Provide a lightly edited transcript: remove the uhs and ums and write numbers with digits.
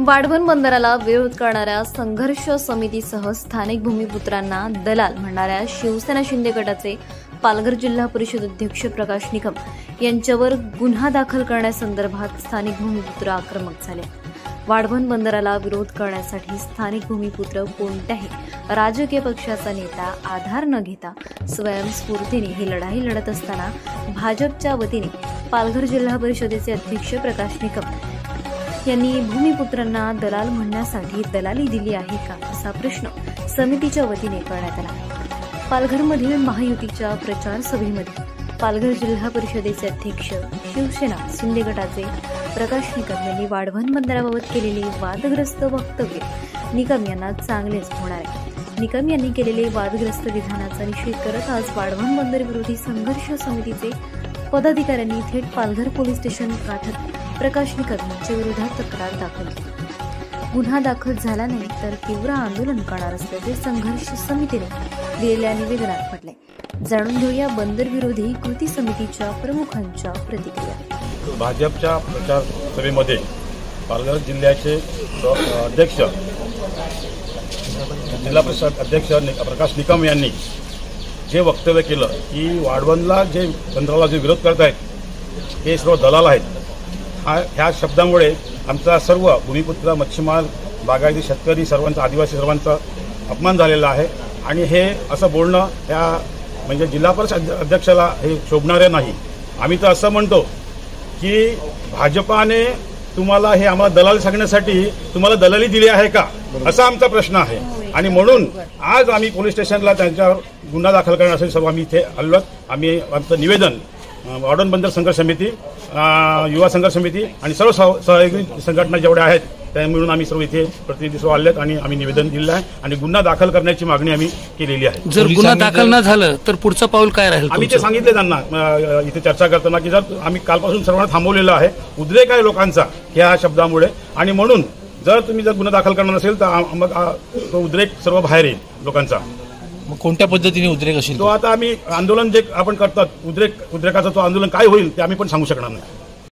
वाढवण बंदराला विरोध करणाऱ्या संघर्ष समितीसह स्थानिक भूमिपुत्रांना दलाल म्हणणाऱ्या शिवसेना शिंदे गटाचे पालघर जिल्हा परिषद अध्यक्ष प्रकाश निकम यांच्यावर गुन्हा दाखल करण्यासंदर्भात स्थानिक भूमिपुत्र आक्रमक झाले। वाढवण बंदराला विरोध करण्यासाठी स्थानिक भूमिपुत्र कोणत्याही राजकीय पक्षाचा नेता आधार न घेता स्वयंस्फूर्तीने ही लढाई लढत असताना भाजपच्या वतीने पालघर जिल्हा परिषदेचे अध्यक्ष प्रकाश निकम यांनी भूमिपुत्रांना दलाल म्हणण्यासाठी दलाली दिली आहे का असा प्रश्न समितीच्या वतीने करण्यात आला। पालघरमधील महायुतीच्या प्रचार सभेमध्ये पालघर जिल्हा परिषदेचे अध्यक्ष शिवसेना शिंदे गटाचे प्रकाश निकम यांनी वाढवण बंदराबाबत केलेले वादग्रस्त वक्तव्य निकम यांना चांगलेच होणार आहे। निकम यांनी केलेले वादग्रस्त विधानाचा निषेध करत आज वाढवण बंदर विरोधी संघर्ष समितीचे पदाधिकाऱ्यांनी थेट पालघर पोलीस स्टेशन गाठत प्रकाश निकम यांच्या विरोधात तक्रार दाखल केली। गुन्हा दाखल झाला नाही तर तीव्र आंदोलन करणार असल्याचे संघर्ष समितीने दिलेल्या निवेदनात म्हटले। जाणून घेऊया बंदर विरोधी कृती समितीच्या प्रमुखांच्या प्रतिक्रिया। भाजपच्या प्रचार सभेमध्ये पालघर जिल्ह्याचे अध्यक्ष जिल्हा परिषद अध्यक्ष प्रकाश निकम यांनी जे वक्तव्य केलं की वाढवणला जे बंदराला जे विरोध करत आहेत हे सर्व दलाल आहेत, ह्या शब्दामुळे आमचा सर्व भूमिपुत्र मच्छीमार बागायती शेतकरी सर्वांचा आदिवासी सर्वांचा अपमान झालेला आहे आणि हे असं बोलणं ह्या म्हणजे जिल्हा परिषद अध्यक्षाला हे शोभणारे नाही। आम्ही तर असं म्हणतो की भाजपाने तुम्हाला हे आम्हाला दलाल सांगण्यासाठी तुम्हाला दलाली दिली आहे का असा आमचा प्रश्न आहे आणि म्हणून आज आम्ही पोलीस स्टेशनला त्यांच्यावर गुन्हा दाखल करण्यासाठी सर्व आम्ही इथे आलो। आम्ही आमचं निवेदन वाढवण बंदर संघर्ष समिती, युवा संघर्ष समिती आणि सर्व सहयोगी संघटना जेवढ्या आहेत त्या मिळून आम्ही सर्व इथे प्रतिनिधी सर्व आलेत आणि आम्ही निवेदन दिलेलं आहे आणि गुन्हा दाखल करण्याची मागणी आम्ही केलेली आहे। जर गुन्हा दाखल न झालं तर पुढचं पाऊल काय राहील? आम्ही ते सांगितले त्यांना इथे चर्चा करताना की जर आम्ही कालपासून सर्वांना थांबवलेलं आहे उद्रेक आहे लोकांचा ह्या शब्दामुळे आणि म्हणून जर तुम्ही जर गुन्हा दाखल करणार नसेल तर मग तो उद्रेक सर्व बाहेर येईल लोकांचा। कोणत्या पद्धतीने उद्रेक असेल तो आता आम्ही आंदोलन जे आपण करतात उद्रेकाचा तो आंदोलन काय होईल ते आम्ही पण सांगू शकणार नाही।